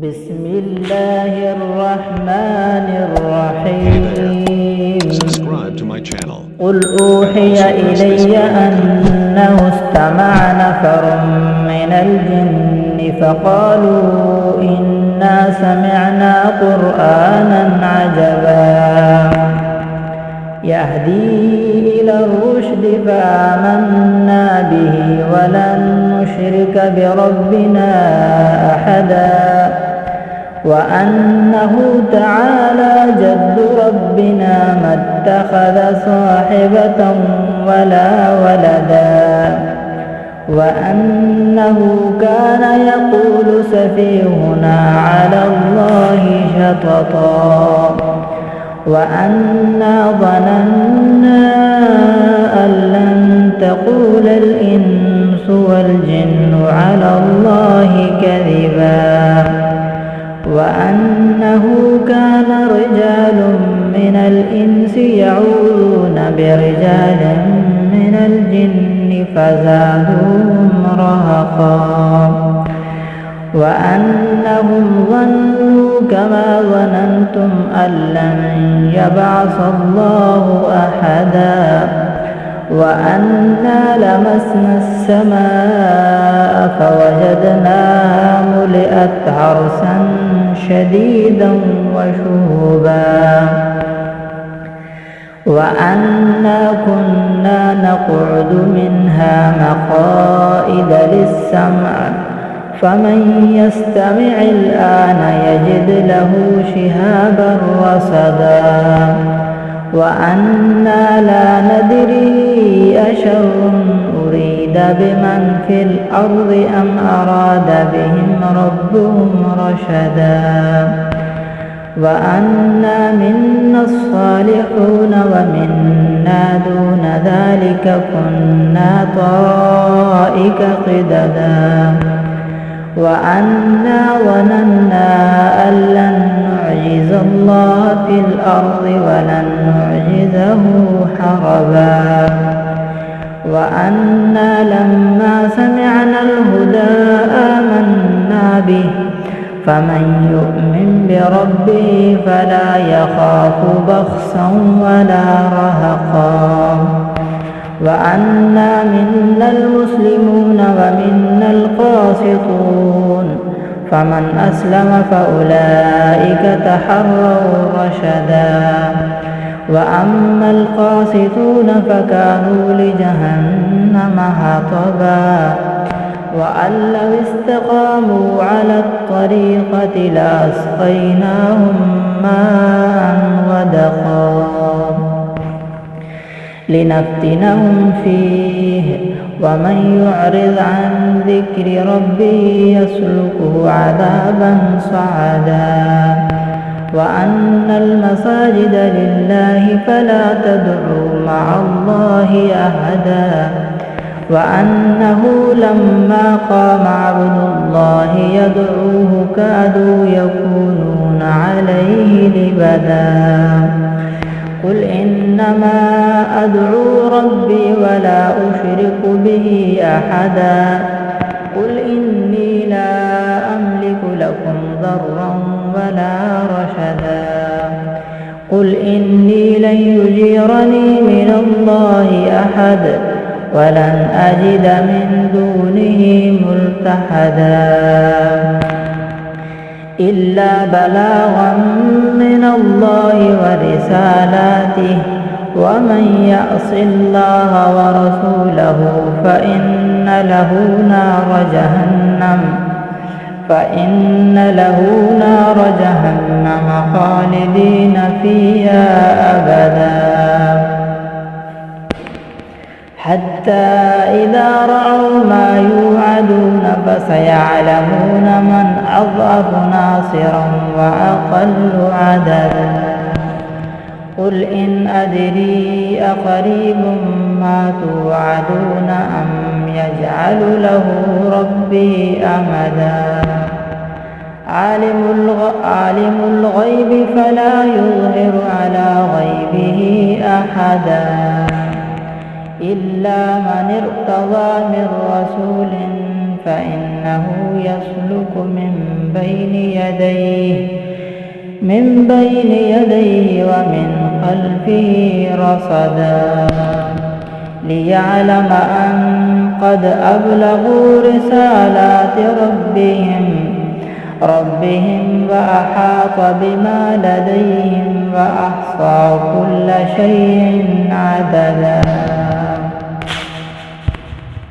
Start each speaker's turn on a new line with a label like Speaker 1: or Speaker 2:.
Speaker 1: بسم الله الرحمن الرحيم.
Speaker 2: Subscribe to my channel.
Speaker 1: قل أوحي إلي أنه استمع نفر من الجن فقالوا إنا سمعنا قرآنا عجبا يهدي إلى الرشد فآمنا به ولن نشرك بربنا أحدا وأنه تعالى جد ربنا ما اتخذ صاحبة ولا ولدا وأنه كان يقول سفيهنا على الله شططا وأنا ظننا أن لن تقول الإنس والجن على الله كذبا وأنه كان رجال من الإنس يعوذون برجال من الجن فزادوهم رهقا وأنهم ظنوا كما ظننتم أن لن يبعث الله أحدا وأنا لمسنا السماء فوجدناها ملئت حرسا شديدا وشهبا وأنا كنا نقعد منها مقائد للسمع فمن يستمع الآن يجد له شهابا رصدا وأنا لا ندري أشر أريد بمن في الأرض أم أراد بهم ربهم رشدا وأنا منا الصالحون ومنا دون ذلك كنا طرائق قددا وأنا ظننا أن لن نعجز الله في الأرض ولن نعجزه حربا وأنا لما سمعنا الهدى آمنا به فمن يؤمن بربه فلا يخاف بخسا ولا رهقا وأنا منا المسلمون ومنا القاسطون فمن أسلم فأولئك تحروا رشدا وأما القاسطون فكانوا لجهنم حطبا وأن لو استقاموا على الطريقة لأسقيناهم ماء غدقا لنفتنهم فيه ومن يعرض عن ذكر ربه يسلكه عذابا صعدا وأن المساجد لله فلا تدعوا مع الله أحدا وأنه لما قام عبد الله يدعوه كادوا يكونون عليه لبدا قل إنما أدعو ربي ولا أشرك به أحدا قل إني لا أملك لكم ضرا ولا رشدا قل إني لن يجيرني من الله أحد ولن أجد من دونه ملتحدا إلا بلاغا من الله ورسالاته ومن يعص الله ورسوله فإن له نار جهنم خالدين فيها أبدا حتى إذا رأوا ما يوعدون فسيعلمون من أضعف ناصرا وأقل عددا قل إن أدري أقريب ما توعدون أم يجعل له ربي أمدا عالم الغيب فلا يظهر على غيبه أحدا إلا من ارتضى من رسول فإنه يسلك من بين يديه ومن خلفه رصدا ليعلم أن قد أبلغوا رسالات ربهم وأحاط بما لديهم وأحصى كل شيء عددا.